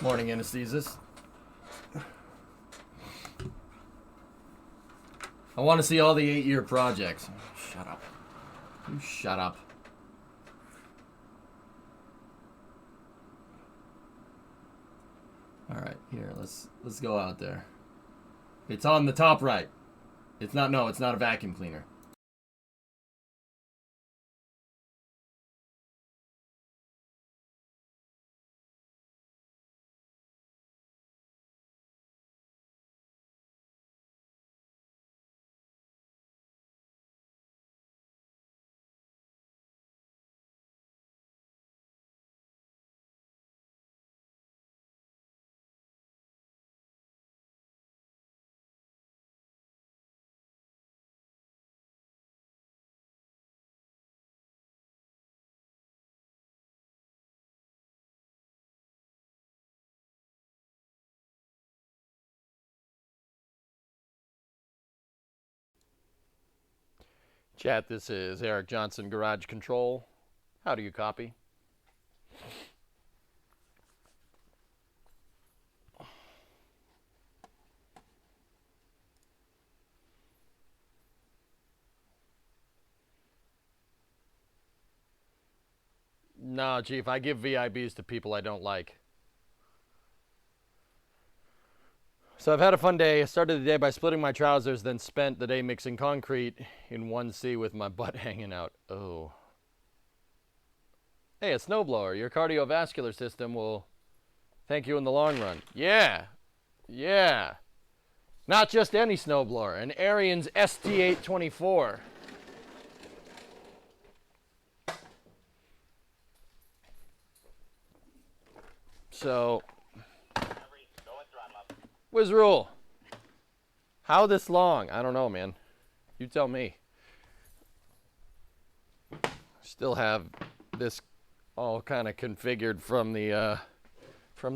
Morning anesthesis. I want to see all the 8-year projects. Shut up. You shut up. All right, here, let's go out there. It's on the top right. It's not a vacuum cleaner. Chat, this is Eric Johnson, Garage Control. How do you copy? No, Chief, I give VIBs to people I don't like. So I've had a fun day. I started the day by splitting my trousers, then spent the day mixing concrete in 1C with my butt hanging out. Oh. Hey, a snowblower. Your cardiovascular system will thank you in the long run. Yeah. Yeah. Not just any snowblower. An Ariens ST824. So, Wiz Rule. How this long? I don't know, man. You tell me. Still have this all kind of configured from the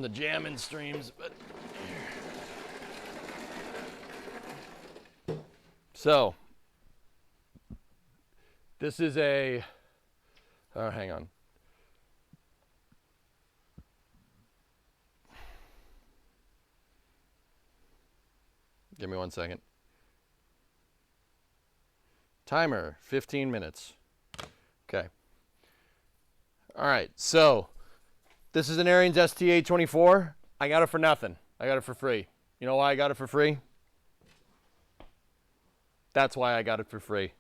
jamming streams, but so this is a hang on. Give me 1 second. Timer, 15 minutes. Okay. All right, so this is an Ariens ST824. I got it for nothing. I got it for free. You know why I got it for free? That's why I got it for free.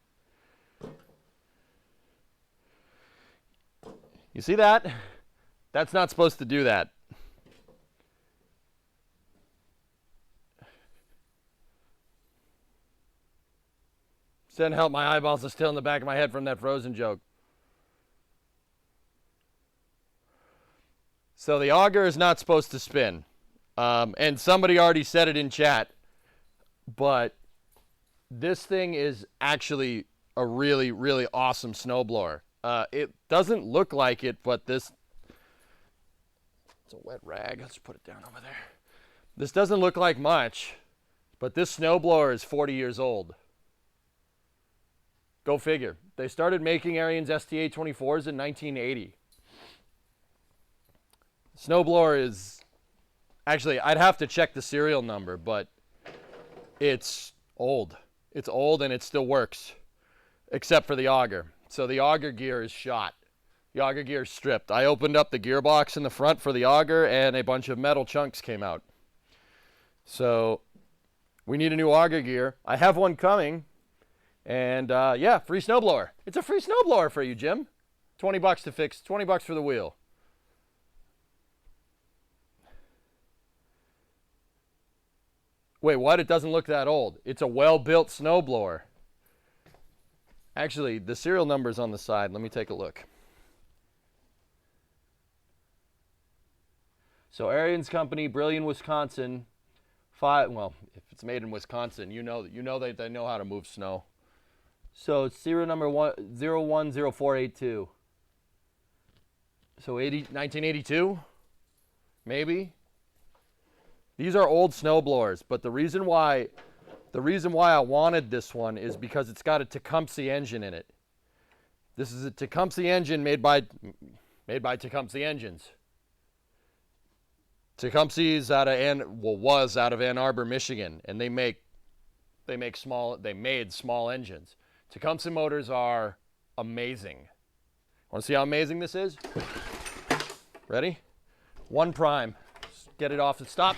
You see that? That's not supposed to do that. Send help, my eyeballs are still in the back of my head from that Frozen joke. So the auger is not supposed to spin. And somebody already said it in chat, but this thing is actually a really, really awesome snowblower. It doesn't look like it, but this... It's a wet rag. Let's put it down over there. This doesn't look like much, but this snowblower is 40 years old. Go figure. They started making Ariens ST824s in 1980. Snowblower is... Actually, I'd have to check the serial number, but it's old. It's old and it still works, except for the auger. So the auger gear is shot. The auger gear is stripped. I opened up the gearbox in the front for the auger and a bunch of metal chunks came out. So we need a new auger gear. I have one coming. And yeah, free snowblower. It's a free snowblower for you, Jim. $20 to fix, $20 for the wheel. Wait, what? It doesn't look that old. It's a well-built snowblower. Actually, the serial number's on the side. Let me take a look. So Ariens Company, Brillion, Wisconsin. Well, if it's made in Wisconsin, you know that they know how to move snow. So it's serial number 010482. So 1982, maybe. These are old snowblowers, but the reason why I wanted this one is because it's got a Tecumseh engine in it. This is a Tecumseh engine made by Tecumseh Engines. Tecumseh's was out of Ann Arbor, Michigan, and they made small engines. Tecumseh motors are amazing. Want to see how amazing this is? Ready? 1 prime. Get it off and stop.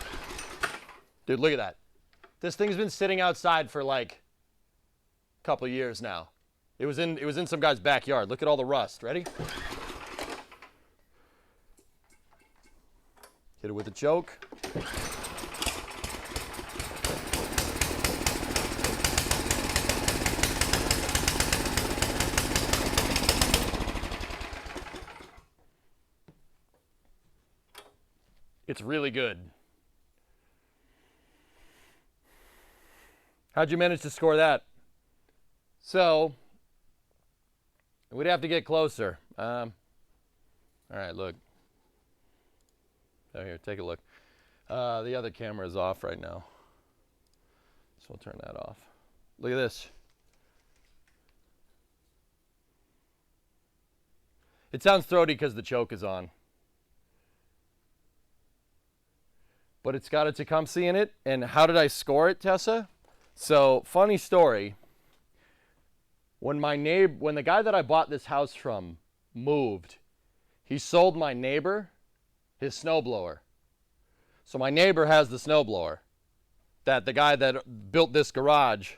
Dude, look at that. This thing's been sitting outside for like a couple of years now. It was in some guy's backyard. Look at all the rust. Ready? Hit it with a choke. It's really good. How'd you manage to score that? So, we'd have to get closer. All right, look. Oh, here, take a look. The other camera is off right now, so we'll turn that off. Look at this. It sounds throaty because the choke is on. But it's got a Tecumseh in it. And how did I score it, Tessa? So, funny story. When the guy that I bought this house from moved, he sold my neighbor his snowblower. So my neighbor has the snowblower that the guy that built this garage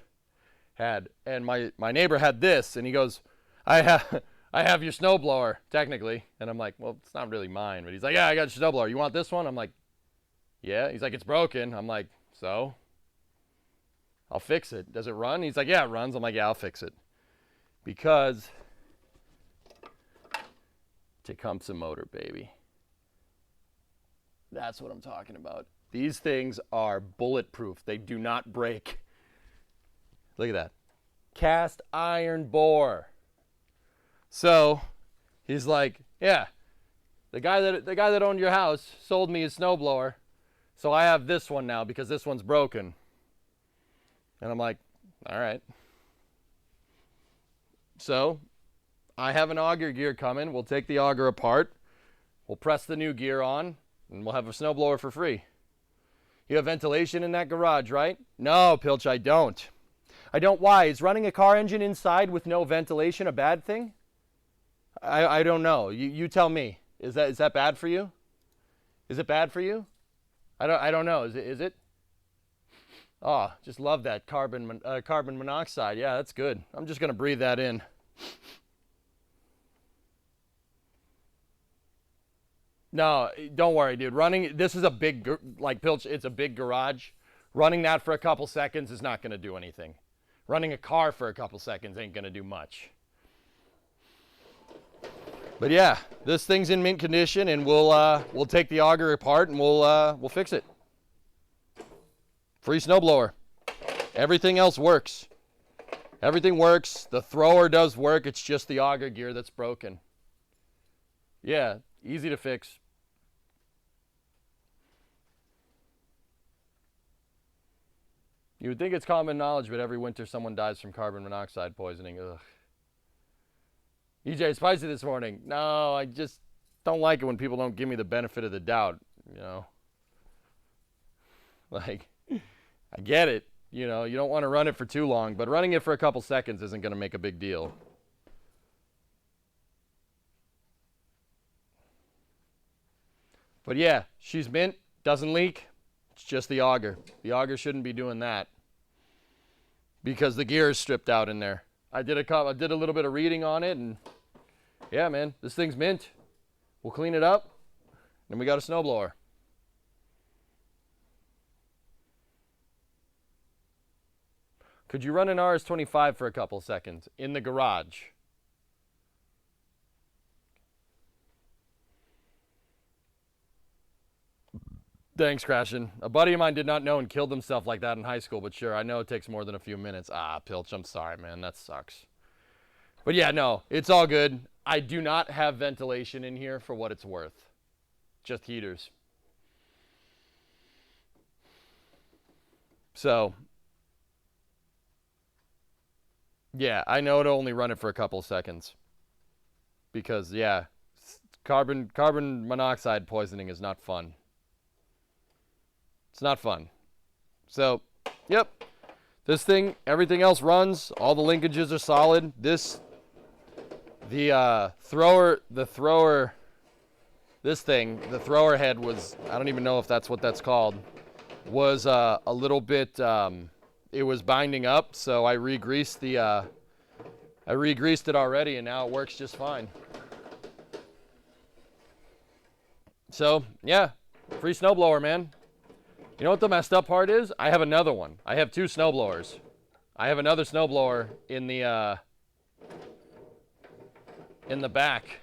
had. And my neighbor had this, and he goes, I have your snowblower, technically. And I'm like, well, it's not really mine. But he's like, yeah, I got your snowblower. You want this one? I'm like, yeah. He's like, it's broken. I'm like, so? I'll fix it. Does it run? He's like, yeah, it runs. I'm like, yeah, I'll fix it. Because Tecumseh motor, baby. That's what I'm talking about. These things are bulletproof. They do not break. Look at that. Cast iron bore. So he's like, yeah, the guy that owned your house sold me his snowblower. So I have this one now because this one's broken. And I'm like, all right. So I have an auger gear coming. We'll take the auger apart. We'll press the new gear on, and we'll have a snowblower for free. You have ventilation in that garage, right? No, Pilch, I don't. I don't. Why? Is running a car engine inside with no ventilation a bad thing? I don't know. You tell me. Is that bad for you? Is it bad for you? I don't know. Is it? Oh, just love that carbon monoxide. Yeah, that's good. I'm just gonna breathe that in. No, don't worry, dude. This is a big, like Pilch, it's a big garage. Running that for a couple seconds is not gonna do anything. Running a car for a couple seconds ain't gonna do much. But yeah, this thing's in mint condition, and we'll take the auger apart and we'll fix it. Free snowblower. Everything else works. Everything works. The thrower does work. It's just the auger gear that's broken. Yeah, easy to fix. You would think it's common knowledge, but every winter someone dies from carbon monoxide poisoning. Ugh. EJ, spicy this morning. No, I just don't like it when people don't give me the benefit of the doubt, you know. Like, I get it. You know, you don't want to run it for too long, but running it for a couple seconds isn't going to make a big deal. But yeah, she's mint, doesn't leak. It's just the auger. The auger shouldn't be doing that because the gear is stripped out in there. I did a little bit of reading on it, and yeah, man, this thing's mint. We'll clean it up, and we got a snowblower. Could you run an RS-25 for a couple seconds in the garage? Thanks, Crashin. A buddy of mine did not know and killed himself like that in high school, but sure, I know it takes more than a few minutes. Ah, Pilch, I'm sorry, man. That sucks. But yeah, no, it's all good. I do not have ventilation in here for what it's worth. Just heaters. So, yeah, I know to only run it for a couple seconds. Because, yeah, carbon monoxide poisoning is not fun. It's not fun. So, yep. This thing, everything else runs. All the linkages are solid. This, the thrower head was, I don't even know if that's what that's called, was a little bit, it was binding up, so I re-greased it already, and now it works just fine. So, yeah, free snowblower, man. You know what the messed up part is? I have another one. I have two snowblowers. I have another snowblower in the back.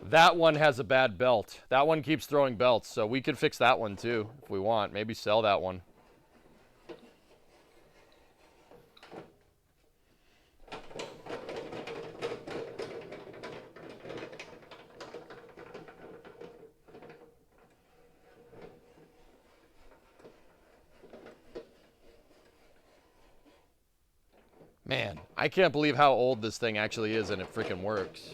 That one has a bad belt. That one keeps throwing belts, so we could fix that one too if we want. Maybe sell that one. Man, I can't believe how old this thing actually is, and it freaking works.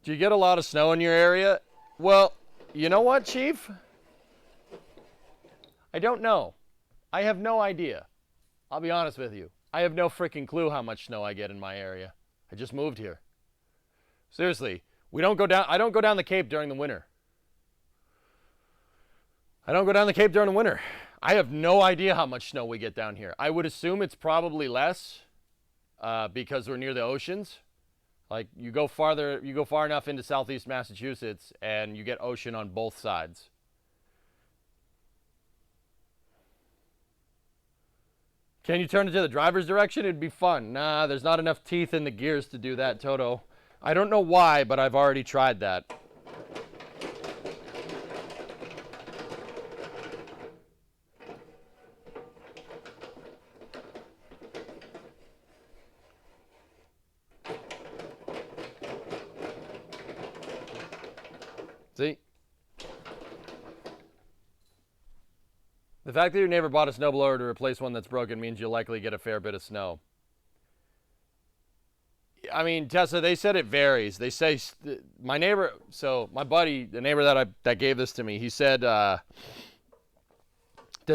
Do you get a lot of snow in your area? Well, you know what, Chief? I don't know. I have no idea. I'll be honest with you. I have no freaking clue how much snow I get in my area. I just moved here. Seriously, I don't go down the Cape during the winter. I don't go down the Cape during the winter. I have no idea how much snow we get down here. I would assume it's probably less because we're near the oceans. Like you go far enough into southeast Massachusetts and you get ocean on both sides. Can you turn it to the driver's direction? It'd be fun. Nah, there's not enough teeth in the gears to do that, Toto. I don't know why, but I've already tried that. See? The fact that your neighbor bought a snowblower to replace one that's broken means you'll likely get a fair bit of snow. I mean, Tessa, they said it varies. They say my neighbor, so my buddy, the neighbor that gave this to me, he said the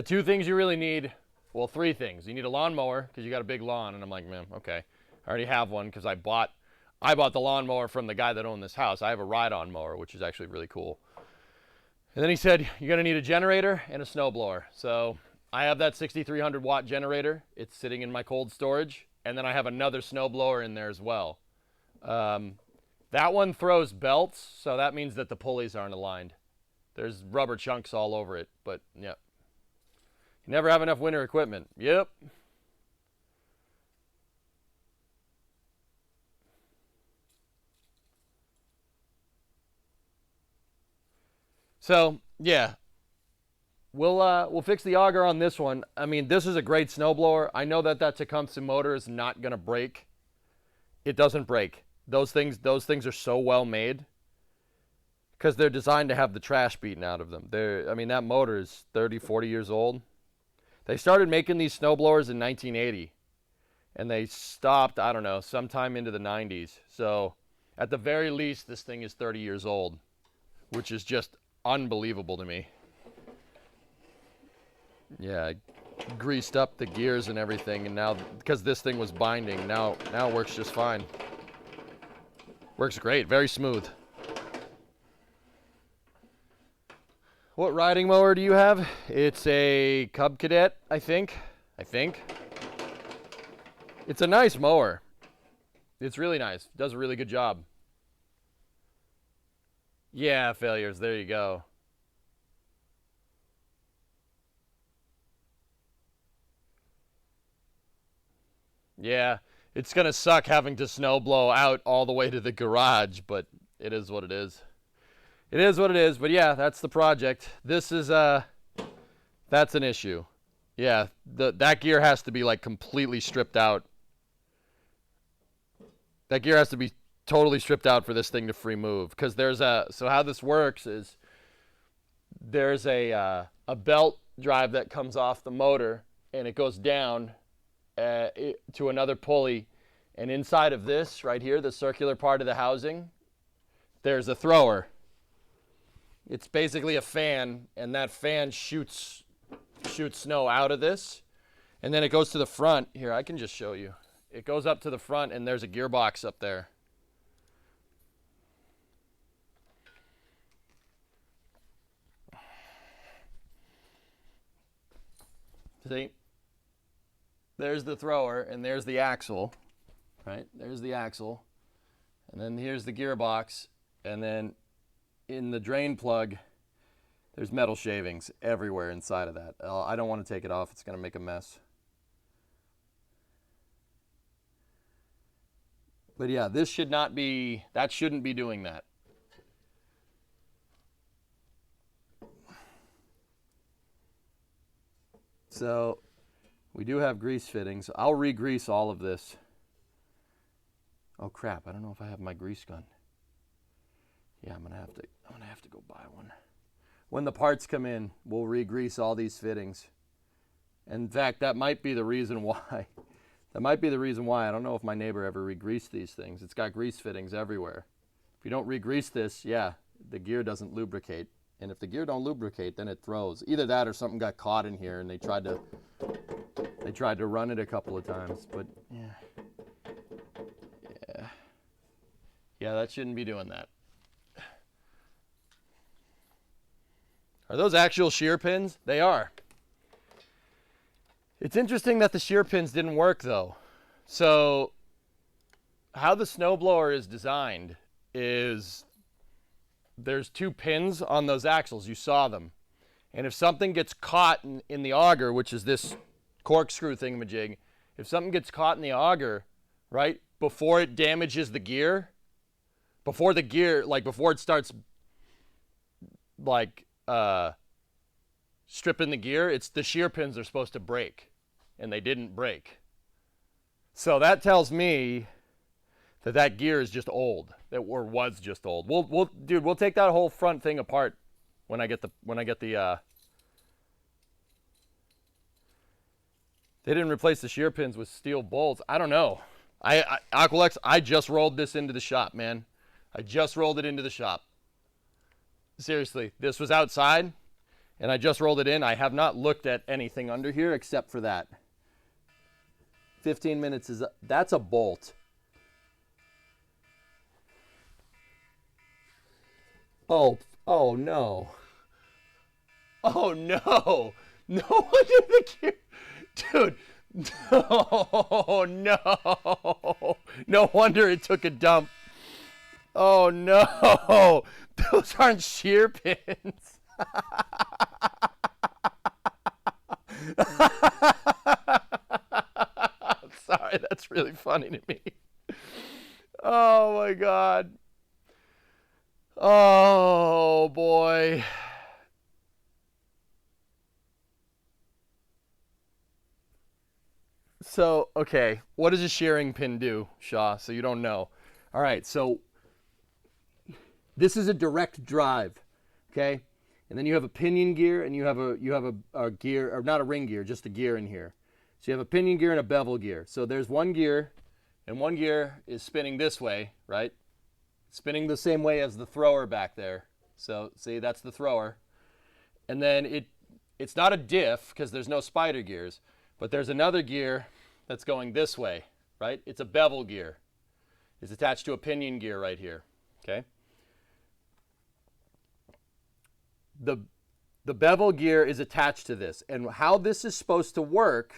two things you really need, well, three things. You need a lawnmower because you got a big lawn, and I'm like, man, okay, I already have one because I bought the lawnmower from the guy that owned this house. I have a ride-on mower, which is actually really cool. And then he said, you're going to need a generator and a snowblower. So I have that 6,300 watt generator. It's sitting in my cold storage. And then I have another snowblower in there as well. That one throws belts, so that means that the pulleys aren't aligned. There's rubber chunks all over it, but yeah. You never have enough winter equipment. Yep. So, yeah. We'll fix the auger on this one. I mean, this is a great snowblower. I know that Tecumseh motor is not going to break. It doesn't break. Those things are so well made because they're designed to have the trash beaten out of them. I mean, that motor is 30, 40 years old. They started making these snowblowers in 1980, and they stopped, I don't know, sometime into the 90s. So, at the very least, this thing is 30 years old, which is just unbelievable to me. Yeah, I greased up the gears and everything, and now, because this thing was binding, now it works just fine. Works great, very smooth. What riding mower do you have? It's a Cub Cadet, I think. It's a nice mower. It's really nice. Does a really good job. Yeah, failures, there you go. Yeah, it's going to suck having to snow blow out all the way to the garage, but it is what it is. It is what it is, but yeah, that's the project. This is, that's an issue. Yeah, that gear has to be like completely stripped out. That gear has to be totally stripped out for this thing to free move. Because so how this works is there's a belt drive that comes off the motor, and it goes down to another pulley, and inside of this right here, the circular part of the housing, there's a thrower. It's basically a fan, and that fan shoots snow out of this, and then it goes to the front. Here, I can just show you. It goes up to the front, and there's a gearbox up there. See? There's the thrower, and there's the axle, right? There's the axle, and then here's the gearbox, and then in the drain plug, there's metal shavings everywhere inside of that. I don't want to take it off. It's going to make a mess. But yeah, this should not be, that shouldn't be doing that. So we do have grease fittings. I'll re-grease all of this. Oh crap, I don't know if I have my grease gun. Yeah, I'm gonna have to go buy one. When the parts come in, we'll re-grease all these fittings. In fact, that might be the reason why. That might be the reason why. I don't know if my neighbor ever re-greased these things. It's got grease fittings everywhere. If you don't re-grease this, yeah, the gear doesn't lubricate. And if the gear don't lubricate, then it throws. Either that or something got caught in here and they tried to run it a couple of times. But yeah, that shouldn't be doing that. Are those actual shear pins? They are. It's interesting that the shear pins didn't work though. So how the snowblower is designed is there's two pins on those axles. You saw them. And if something gets caught in the auger, which is this corkscrew thingamajig, if something gets caught in the auger, right, before it damages the gear, before it starts stripping the gear, it's the shear pins are supposed to break, and they didn't break. So that tells me that gear is just old, or was just old. We'll take that whole front thing apart when I get the they didn't replace the shear pins with steel bolts. I don't know. Aqualex, I just rolled this into the shop, man. I just rolled it into the shop. Seriously, this was outside, and I just rolled it in. I have not looked at anything under here except for that. 15 minutes that's a bolt. Oh no. Oh no. No wonder the gear, dude. Oh no. No wonder it took a dump. Oh no. Those aren't shear pins. Sorry, that's really funny to me. Oh my God. Oh boy. So, okay, what does a shearing pin do, Shaw? So you don't know. All right, so this is a direct drive, okay? And then you have a pinion gear, and you have a gear, or not a ring gear, just a gear in here. So you have a pinion gear and a bevel gear. So there's one gear, and one gear is spinning this way, right? Spinning the same way as the thrower back there. So see, that's the thrower. And then it's not a diff because there's no spider gears, but there's another gear that's going this way, right? It's a bevel gear. It's attached to a pinion gear right here, okay? The bevel gear is attached to this. And how this is supposed to work,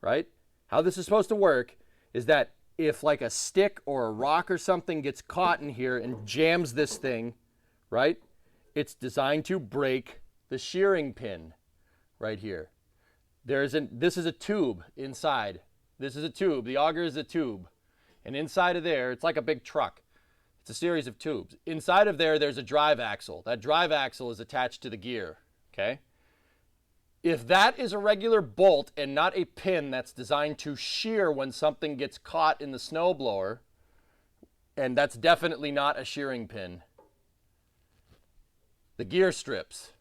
right? How this is supposed to work is that if like a stick or a rock or something gets caught in here and jams this thing, right? It's designed to break the shearing pin right here. This is a tube inside. This is a tube. The auger is a tube. And inside of there, it's like a big truck. It's a series of tubes. Inside of there, there's a drive axle. That drive axle is attached to the gear, okay? If that is a regular bolt and not a pin that's designed to shear when something gets caught in the snowblower, and that's definitely not a shearing pin, the gear strips.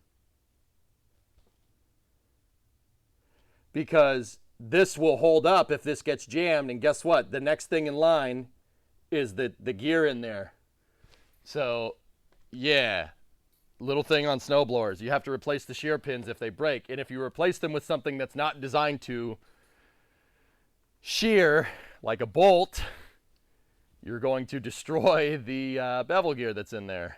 Because this will hold up if this gets jammed, and guess what? The next thing in line is the gear in there. So, yeah, little thing on snowblowers. You have to replace the shear pins if they break. And if you replace them with something that's not designed to shear, like a bolt, you're going to destroy the bevel gear that's in there.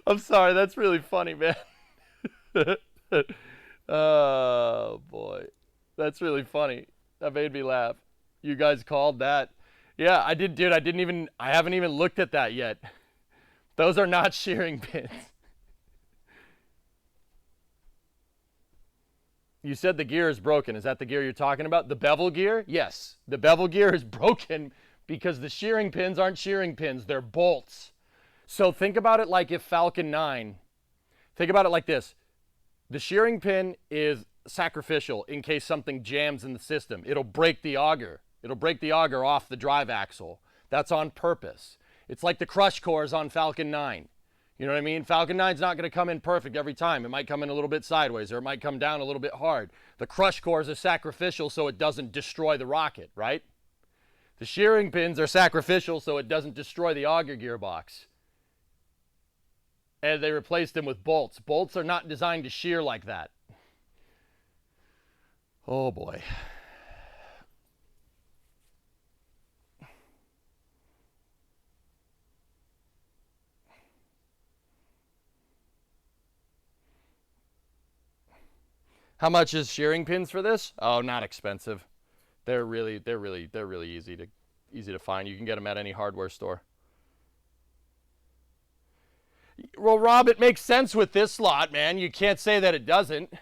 I'm sorry, that's really funny, man. Oh, boy. That's really funny. That made me laugh. You guys called that. Yeah, I did, dude. I haven't even looked at that yet. Those are not shearing pins. You said the gear is broken. Is that the gear you're talking about? The bevel gear? Yes. The bevel gear is broken because the shearing pins aren't shearing pins. They're bolts. So think about it like if Falcon 9. Think about it like this. The shearing pin is sacrificial in case something jams in the system. It'll break the auger. It'll break the auger off the drive axle. That's on purpose. It's like the crush cores on Falcon 9. You know what I mean? Falcon 9's not going to come in perfect every time. It might come in a little bit sideways, or it might come down a little bit hard. The crush cores are sacrificial so it doesn't destroy the rocket, right? The shearing pins are sacrificial so it doesn't destroy the auger gearbox. And they replaced them with bolts. Bolts are not designed to shear like that. Oh boy. How much is shearing pins for this? Oh, not expensive. They're really easy to find. You can get them at any hardware store. Well, Rob, it makes sense with this slot, man. You can't say that it doesn't.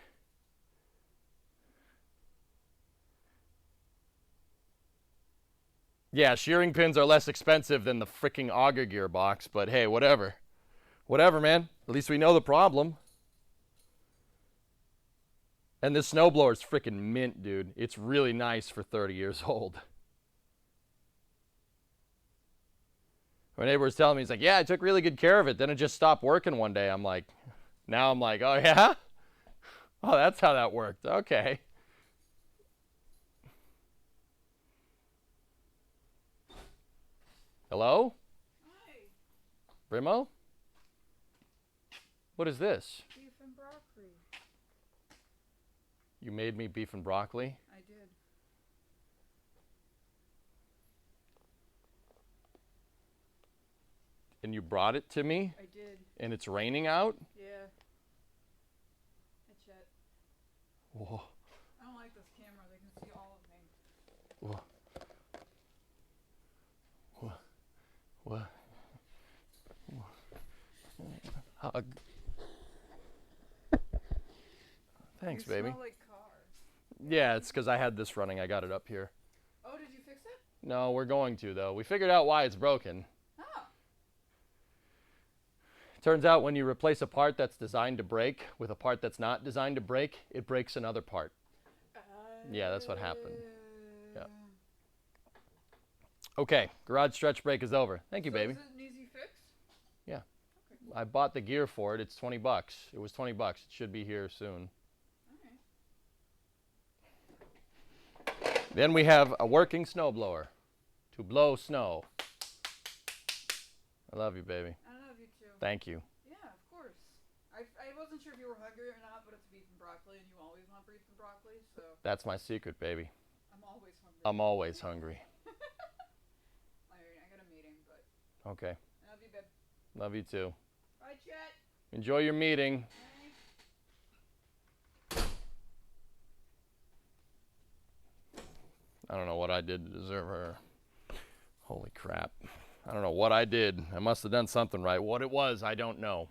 Yeah, shearing pins are less expensive than the freaking auger gearbox, but hey, whatever. Whatever, man. At least we know the problem. And this snowblower is freaking mint, dude. It's really nice for 30 years old. My neighbor was telling me, he's like, yeah, I took really good care of it. Then it just stopped working one day. Now I'm like, oh, yeah? Oh, that's how that worked. Okay. Hello? Hi. Brimo? What is this? Beef and broccoli. You made me beef and broccoli? I did. And you brought it to me? I did. And it's raining out? Yeah. Hey, Chet. Whoa. I don't like this camera. They can see all of me. Whoa. What? Hug. Thanks, you baby. Smell like cars. Yeah, it's because I had this running. I got it up here. Oh, did you fix it? No, we're going to, though. We figured out why it's broken. Oh. Turns out when you replace a part that's designed to break with a part that's not designed to break, it breaks another part. Yeah, that's what happened. Yeah. Okay, garage stretch break is over. Thank you, baby. Is it an easy fix? Yeah. Okay, cool. I bought the gear for it. It's $20. It was $20. It should be here soon. Okay. Then we have a working snowblower to blow snow. I love you, baby. I love you too. Thank you. Yeah, of course. I wasn't sure if you were hungry or not, but it's beef and broccoli, and you always want beef and broccoli, so. That's my secret, baby. I'm always hungry. I'm always hungry. I got a meeting, but. Okay. I love you, babe. Love you too. Bye, Chet. Enjoy your meeting. Bye. I don't know what I did to deserve her. Holy crap. I don't know what I did. I must have done something right. What it was, I don't know.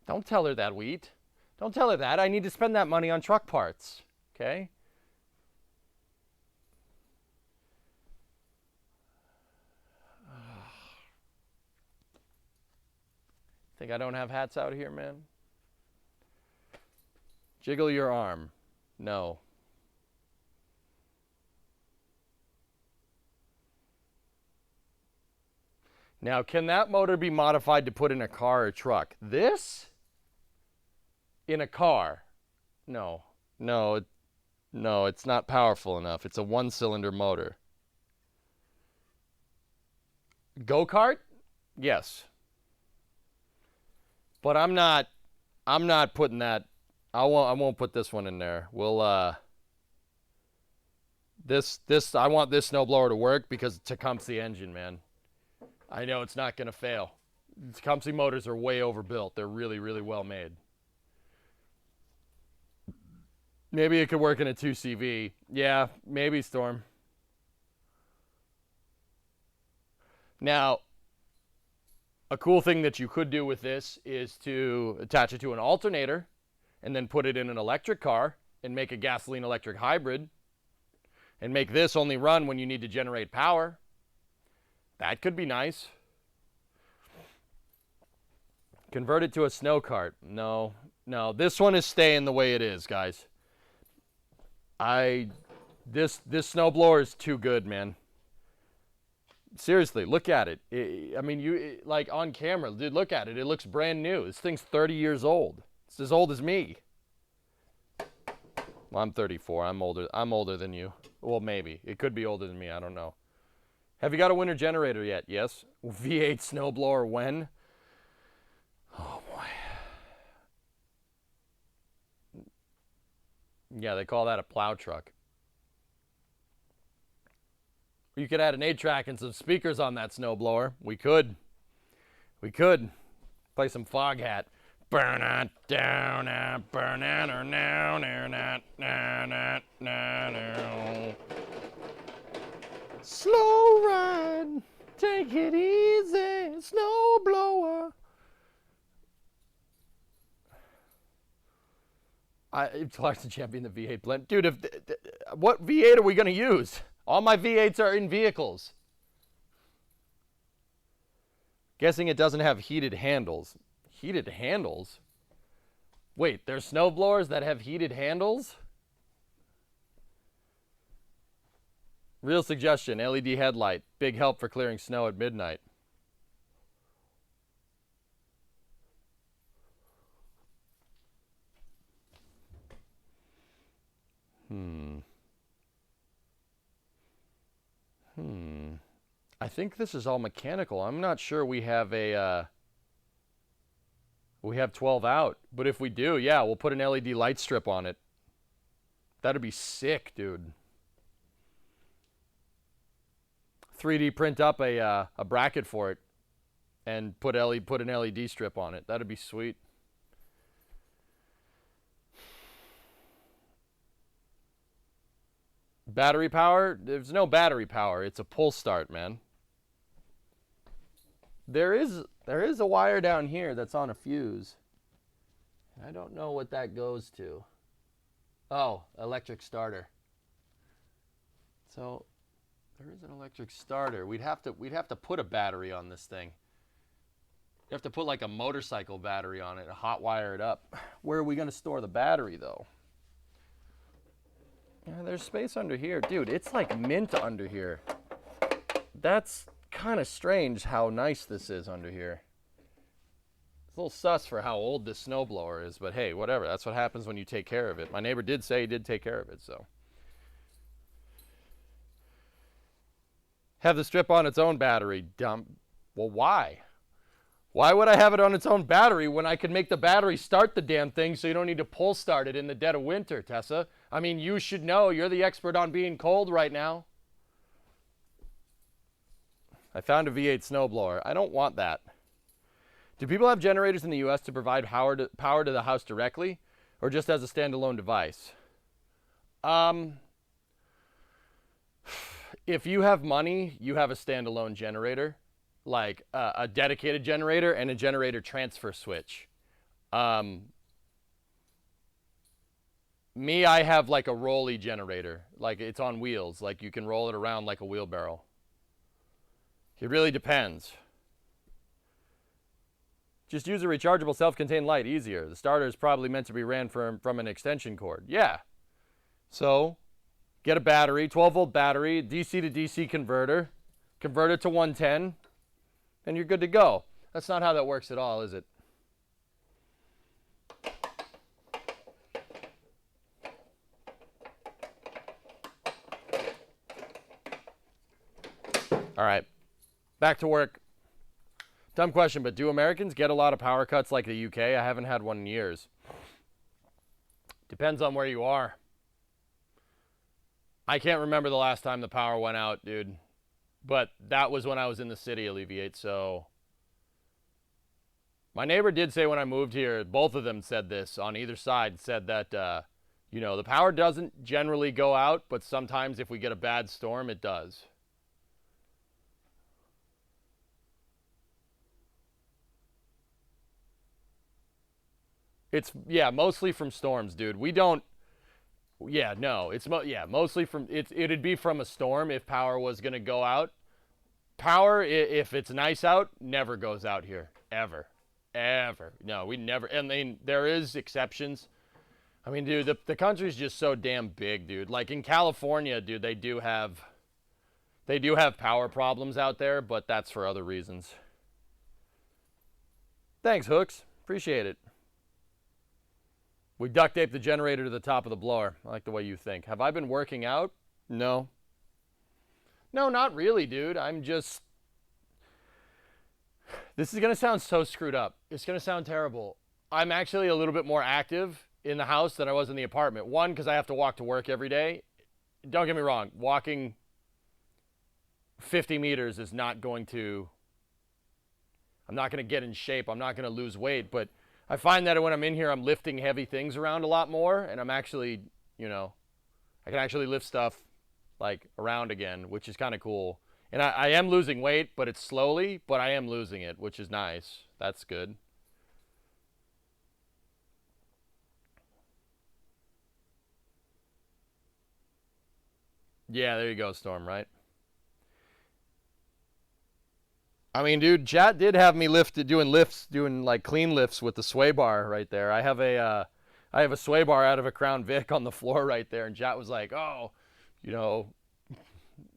Don't tell her that, Wheat. Don't tell her that. I need to spend that money on truck parts. Okay? Think I don't have hats out here, man? Jiggle your arm. No. Now, can that motor be modified to put in a car or truck? This? In a car? No. No, no, it's not powerful enough. It's a one-cylinder motor. Go-kart? Yes. But I'm not putting that. I won't put this one in there. We'll I want this snowblower to work because it's a Tecumseh engine, man. I know it's not going to fail. Tecumseh motors are way overbuilt. They're really, really well made. Maybe it could work in a 2CV. Yeah, maybe, Storm. Now, a cool thing that you could do with this is to attach it to an alternator and then put it in an electric car and make a gasoline electric hybrid and make this only run when you need to generate power. That could be nice. Convert it to a snow cart. No, no, this one is staying the way it is, guys. This snowblower is too good, man. Seriously, look at it. I mean, like on camera, dude, look at it. It looks brand new. This thing's 30 years old. It's as old as me. Well, I'm 34. I'm older than you. Well, maybe. It could be older than me. I don't know. Have you got a winter generator yet? Yes. V8 snowblower when? Oh, boy. Yeah, they call that a plow truck. You could add an 8-track and some speakers on that snowblower. We could. We could. Play some Fog Hat. Burn it down, burn it or now, now. Slow ride, take it easy, snowblower. Clarkson champion the V8 blend. Dude, what V8 are we going to use? All my V8s are in vehicles. Guessing it doesn't have heated handles. Heated handles? Wait, there's snowblowers that have heated handles? Real suggestion, LED headlight. Big help for clearing snow at midnight. I think this is all mechanical. I'm not sure we have a we have 12 out, but if we do, yeah, we'll put an LED light strip on it. That'd be sick, dude. 3D print up a bracket for it and put an LED strip on it. That'd be sweet. Battery power? There's no battery power. It's a pull start, man. There is a wire down here that's on a fuse. I don't know what that goes to. Oh, electric starter. So there is an electric starter. We'd have to put a battery on this thing. You have to put like a motorcycle battery on it, hot wire it up. Where are we going to store the battery though? Yeah, there's space under here. Dude, it's like mint under here. That's kind of strange how nice this is under here. It's a little sus for how old this snowblower is, but hey, whatever. That's what happens when you take care of it. My neighbor did say he did take care of it, so. Have the strip on its own battery. Dump. Well, why? Why would I have it on its own battery when I could make the battery start the damn thing so you don't need to pull start it in the dead of winter, Tessa? I mean, you should know. You're the expert on being cold right now. I found a V8 snowblower. I don't want that. Do people have generators in the U.S. to provide power to the house directly or just as a standalone device? If you have money, you have a standalone generator. Like a dedicated generator and a generator transfer switch. Me, I have like a rolly generator. Like it's on wheels. Like you can roll it around like a wheelbarrow. It really depends. Just use a rechargeable self-contained light, easier. The starter is probably meant to be ran from an extension cord. Yeah. So get a battery, 12-volt battery, DC to DC converter, convert it to 110, and you're good to go. That's not how that works at all, is it? All right, back to work. Dumb question, but do Americans get a lot of power cuts like the UK? I haven't had one in years. Depends on where you are. I can't remember the last time the power went out, dude. But that was when I was in the city, Alleviate, so... My neighbor did say when I moved here, both of them said this on either side, said that, you know, the power doesn't generally go out, but sometimes if we get a bad storm, it does. It's, yeah, mostly from storms, dude. We don't, yeah, no, it's, mostly from, it'd be from a storm if power was going to go out. Power, if it's nice out, never goes out here, ever. Ever. No, we never, I mean, there is exceptions. I mean, dude, the country's just so damn big, dude. Like in California, dude, they do have power problems out there, but that's for other reasons. Thanks, Hooks. Appreciate it. We duct tape the generator to the top of the blower. I like the way you think. Have I been working out? No. No, not really, dude. I'm just... This is going to sound so screwed up. It's going to sound terrible. I'm actually a little bit more active in the house than I was in the apartment. One, because I have to walk to work every day. Don't get me wrong. Walking 50 meters is not going to... I'm not going to get in shape. I'm not going to lose weight. But I find that when I'm in here, I'm lifting heavy things around a lot more. And I'm actually, you know, I can actually lift stuff like around again, which is kind of cool. And I am losing weight, but it's slowly, but I am losing it, which is nice. That's good. Yeah, there you go, Storm, right? I mean, dude, chat did have me doing lifts, doing like clean lifts with the sway bar right there. I have a sway bar out of a Crown Vic on the floor right there, and chat was like, "Oh, you know,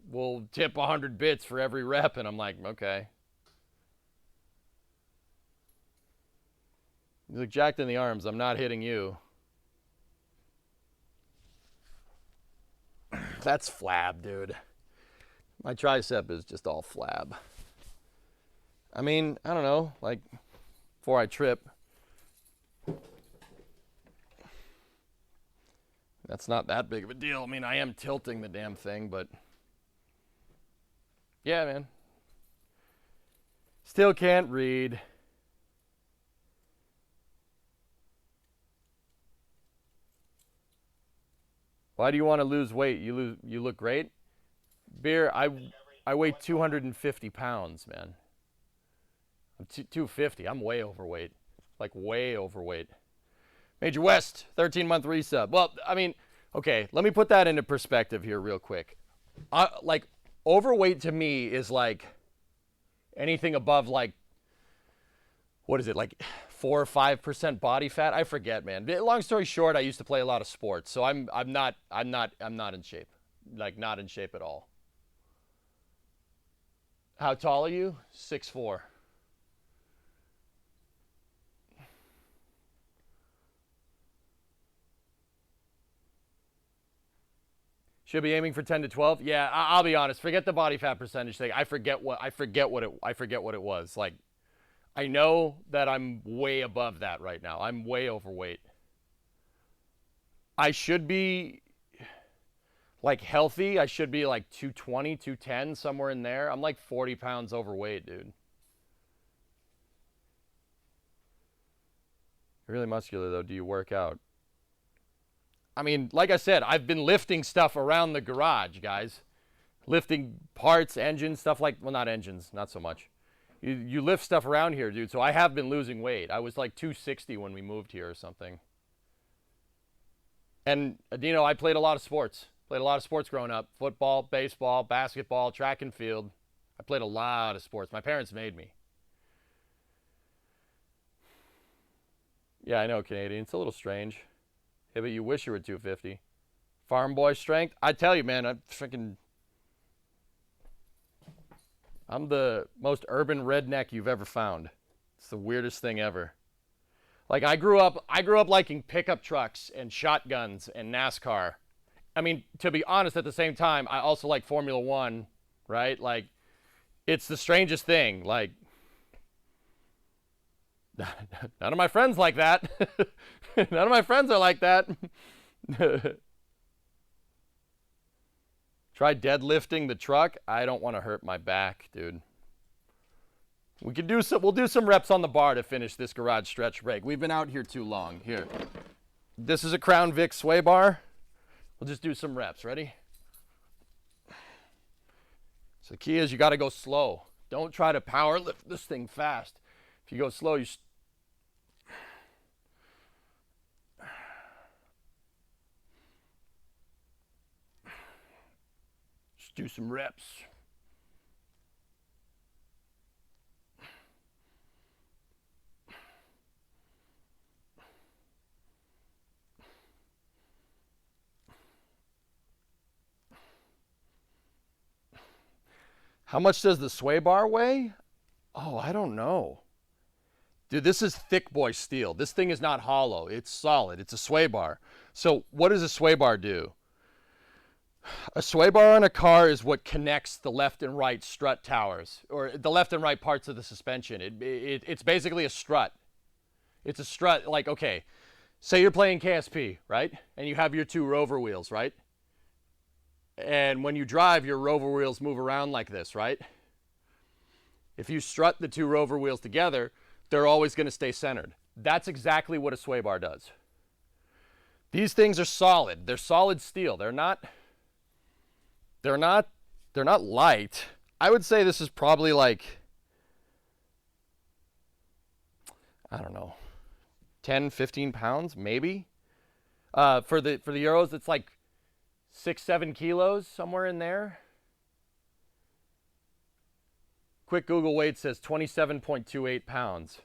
we'll tip 100 bits for every rep," and I'm like, "Okay." He's like, "Jacked in the arms. I'm not hitting you." That's flab, dude. My tricep is just all flab. I mean, I don't know, like, before I trip. That's not that big of a deal. I mean, I am tilting the damn thing, but... Yeah, man. Still can't read. Why do you want to lose weight? You look great. Beer, I weigh 250 pounds, man. I'm 250. I'm way overweight. Like, way overweight. Major West, 13-month resub. Well, I mean, okay, let me put that into perspective here real quick. Like, overweight to me is like anything above, like, what is it, like 4 or 5% body fat? I forget, man. Long story short, I used to play a lot of sports, so I'm not in shape. Like, not in shape at all. How tall are you? 6'4". Should be aiming for 10 to 12. Yeah, I'll be honest. Forget the body fat percentage thing. I forget what it was. Like, I know that I'm way above that right now. I'm way overweight. I should be like healthy. I should be like 220, 210, somewhere in there. I'm like 40 pounds overweight, dude. You're really muscular though. Do you work out? I mean, like I said, I've been lifting stuff around the garage, guys. Lifting parts, engines, stuff like, well, not engines, not so much. You lift stuff around here, dude. So I have been losing weight. I was like 260 when we moved here or something. And, you know, I played a lot of sports. Played a lot of sports growing up. Football, baseball, basketball, track and field. I played a lot of sports. My parents made me. Yeah, I know, Canadian. It's a little strange. Yeah, but you wish you were 250. Farm boy strength. I tell you, man, I'm the most urban redneck you've ever found. It's the weirdest thing ever. Like I grew up liking pickup trucks and shotguns and NASCAR. I mean, to be honest, at the same time, I also like Formula One, right? Like, it's the strangest thing. Like, none of my friends like that. None of my friends are like that. Try deadlifting the truck. I don't want to hurt my back, dude. We'll do some reps on the bar to finish this garage stretch break. We've been out here too long. Here. This is a Crown Vic sway bar. We'll just do some reps. Ready? So the key is you got to go slow. Don't try to power lift this thing fast. If you go slow, just do some reps. How much does the sway bar weigh? Oh, I don't know. Dude, this is thick boy steel. This thing is not hollow. It's solid. It's a sway bar. So what does a sway bar do? A sway bar on a car is what connects the left and right strut towers, or the left and right parts of the suspension. It's basically a strut. It's a strut. Like, okay, say you're playing KSP, right? And you have your two rover wheels, right? And when you drive, your rover wheels move around like this, right? If you strut the two rover wheels together, they're always going to stay centered. That's exactly what a sway bar does. These things are solid. They're solid steel. They're not light. I would say this is probably like, I don't know, 10, 15 pounds, maybe. For the Euros, it's like 6-7 kilos, somewhere in there. Quick Google weight says 27.28 pounds.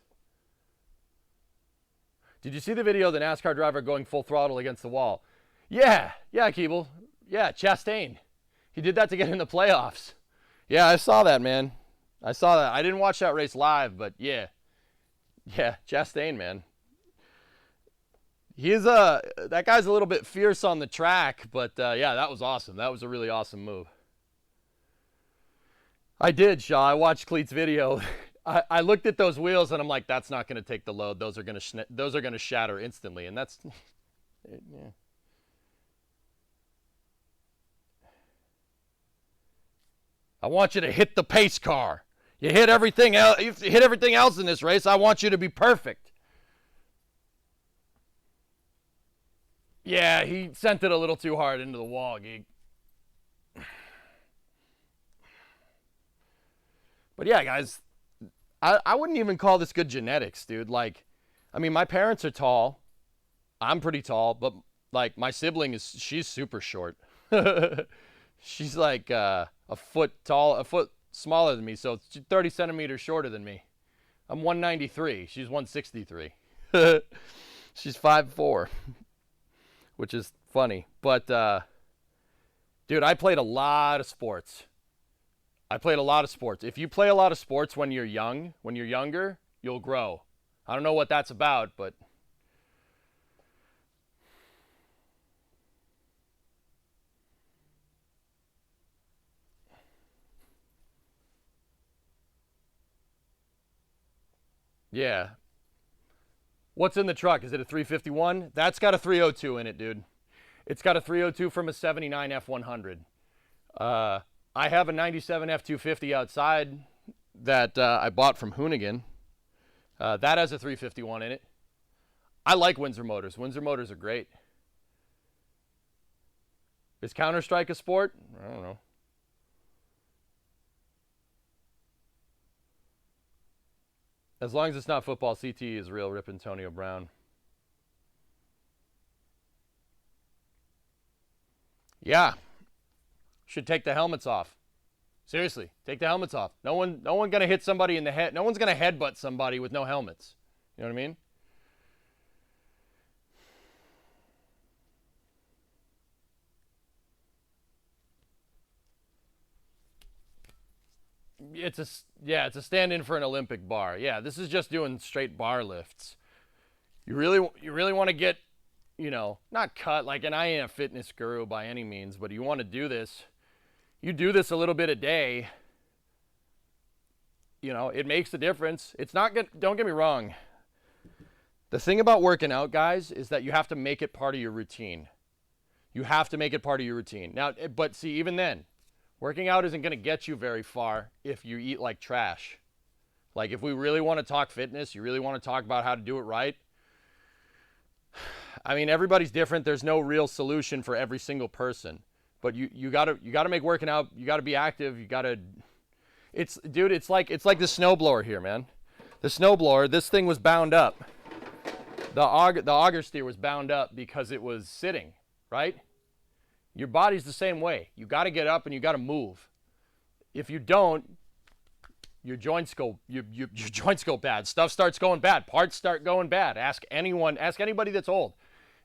Did you see the video of the NASCAR driver going full throttle against the wall? Yeah, Keeble. Yeah, Chastain. He did that to get in the playoffs. Yeah, I saw that, man. I saw that. I didn't watch that race live, but yeah. Yeah, Chastain, man. That guy's a little bit fierce on the track, but yeah, that was awesome. That was a really awesome move. I did, Shaw. I watched Cleet's video. I looked at those wheels and I'm like, that's not going to take the load. Those are going to shatter instantly, and that's yeah. I want you to hit the pace car. You hit everything else. You hit everything else in this race. I want you to be perfect. Yeah, he sent it a little too hard into the wall, Geek. But yeah, guys, I wouldn't even call this good genetics, dude. Like, I mean, my parents are tall. I'm pretty tall, but like my sibling she's super short. She's like a foot smaller than me, so it's 30 centimeters shorter than me. I'm 193. She's 163. She's 5'4", which is funny. But, dude, I played a lot of sports. If you play a lot of sports when you're younger, you'll grow. I don't know what that's about, but yeah. What's in the truck? Is it a 351? That's got a 302 in it, dude. It's got a 302 from a 79 F100. I have a 97 F250 outside that I bought from Hoonigan. That has a 351 in it. I like Windsor motors. Windsor motors are great. Is Counter-Strike a sport? I don't know. As long as it's not football, CTE is real. Rip Antonio Brown. Yeah. Should take the helmets off. Seriously, take the helmets off. No one gonna hit somebody in the head. No one's gonna headbutt somebody with no helmets. You know what I mean? it's a stand-in for an Olympic bar. Yeah, this is just doing straight bar lifts. You really want to get, not cut, like, and I ain't a fitness guru by any means, but you want to do this. You do this a little bit a day, it makes a difference. It's not good. Don't get me wrong. The thing about working out, guys, is that you have to make it part of your routine. You have to make it part of your routine. Now, but see, even then, working out isn't going to get you very far if you eat like trash. Like, if we really want to talk fitness, you really want to talk about how to do it right. I mean, everybody's different. There's no real solution for every single person. But you gotta make working out. You gotta be active. You gotta. It's like the snowblower here, man. The snowblower. This thing was bound up. The auger steer was bound up because it was sitting, right? Your body's the same way. You got to get up and you got to move. If you don't, your joints go bad. Stuff starts going bad. Parts start going bad. Ask anybody that's old.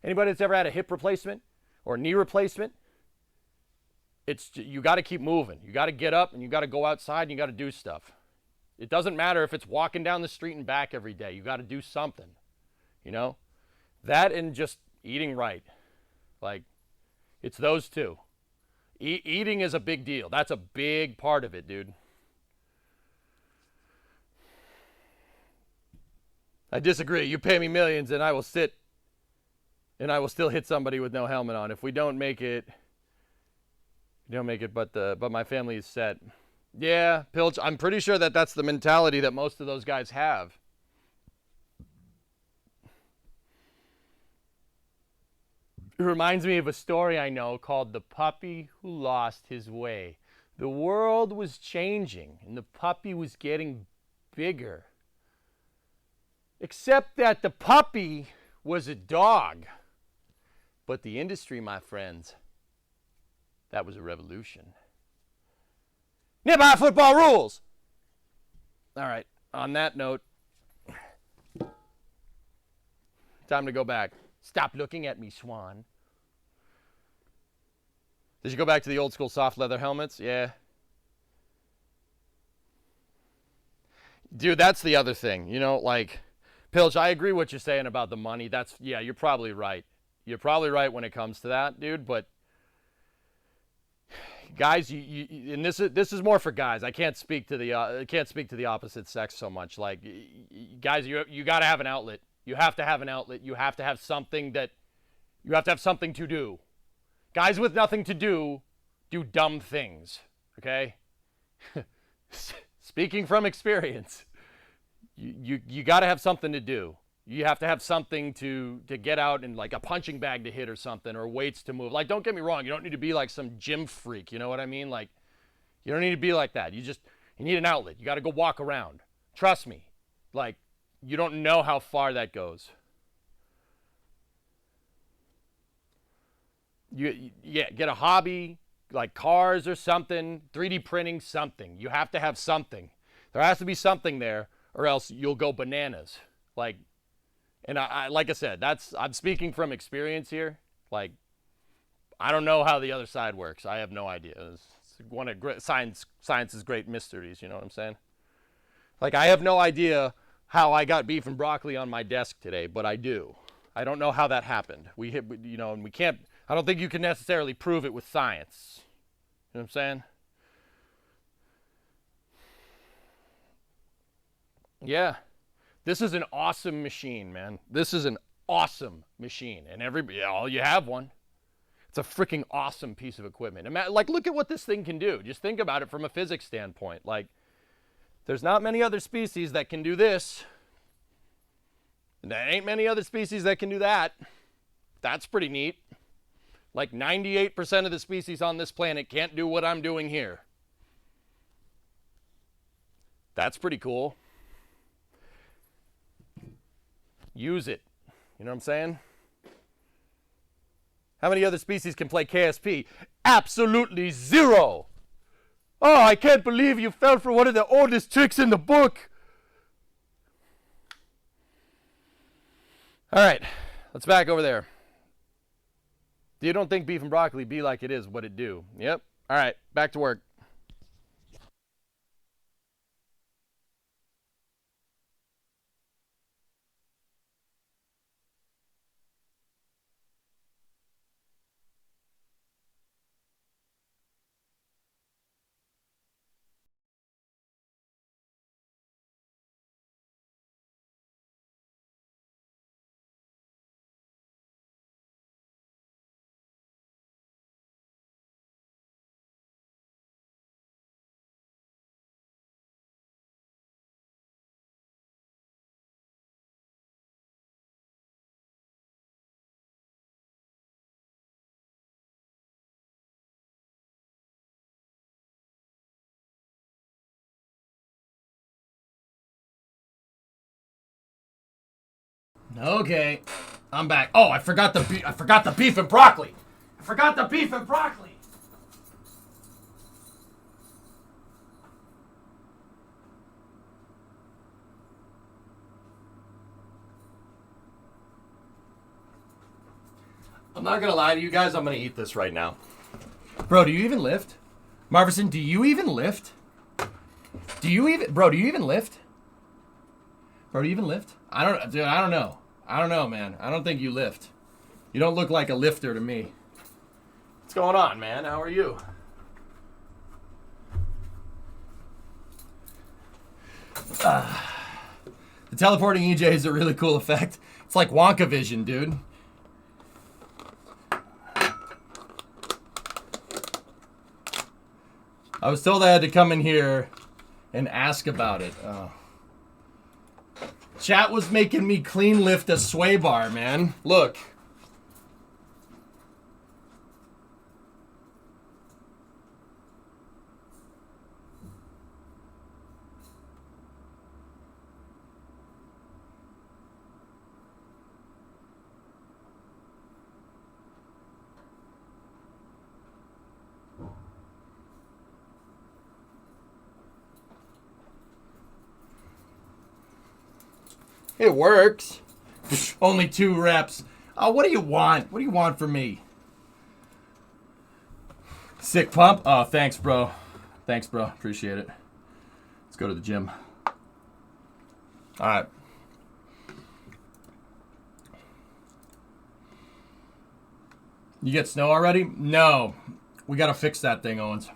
Anybody that's ever had a hip replacement or knee replacement. You got to keep moving. You got to get up and you got to go outside and you got to do stuff. It doesn't matter if it's walking down the street and back every day. You got to do something. That and just eating right. Like, it's those two. Eating is a big deal. That's a big part of it, dude. I disagree. You pay me millions and I will sit and I will still hit somebody with no helmet on. If we don't make it, but my family is set. Yeah, Pilch, I'm pretty sure that's the mentality that most of those guys have. It reminds me of a story I know called The Puppy Who Lost His Way. The world was changing and the puppy was getting bigger. Except that the puppy was a dog. But the industry, my friends, that was a revolution. Nearby football rules! All right, on that note, time to go back. Stop looking at me, Swan. Did you go back to the old school soft leather helmets? Yeah. Dude, that's the other thing. Pilch, I agree what you're saying about the money. You're probably right. You're probably right when it comes to that, dude. But guys, and this is more for guys. I can't speak to the opposite sex so much. Like, guys, you got to have an outlet. You have to have an outlet. You have to have something to do. Guys with nothing to do dumb things. Okay? Speaking from experience, you got to have something to do. You have to have something to get out and, like, a punching bag to hit or something, or weights to move. Like, don't get me wrong. You don't need to be like some gym freak. You know what I mean? Like, you don't need to be like that. You need an outlet. You got to go walk around. Trust me. Like, you don't know how far that goes. Get a hobby, like cars or something, 3D printing, something. You have to have something. There has to be something there, or else you'll go bananas. Like, and like I said, I'm speaking from experience here. Like, I don't know how the other side works. I have no idea. It's one of science's great mysteries. You know what I'm saying? Like, I have no idea how I got beef and broccoli on my desk today, but I do. I don't know how that happened. And we can't. I don't think you can necessarily prove it with science. You know what I'm saying? Yeah. This is an awesome machine, man. This is an awesome machine. And you have one. It's a freaking awesome piece of equipment. Like, look at what this thing can do. Just think about it from a physics standpoint. Like, there's not many other species that can do this. And there ain't many other species that can do that. That's pretty neat. Like, 98% of the species on this planet can't do what I'm doing here. That's pretty cool. Use it. You know what I'm saying? How many other species can play KSP? Absolutely zero. Oh, I can't believe you fell for one of the oldest tricks in the book. All right, let's back over there. You don't think beef and broccoli be like it is what it do? Yep. All right, back to work. Okay, I'm back. Oh, I forgot the beef and broccoli. I forgot the beef and broccoli. I'm not gonna lie to you guys. I'm gonna eat this right now. Bro, do you even lift? Marvison, do you even lift? Do you even lift? Bro, do you even lift? I don't know. I don't know, man. I don't think you lift. You don't look like a lifter to me. What's going on, man? How are you? The teleporting EJ is a really cool effect. It's like Wonka vision, dude. I was told I had to come in here and ask about it. Oh. Chat was making me clean lift a sway bar, man. Look. It works. Only 2 reps. Oh, what do you want? What do you want from me? Sick pump? Oh, thanks, bro. Thanks, bro. Appreciate it. Let's go to the gym. All right. You get snow already? No. We got to fix that thing, Owens.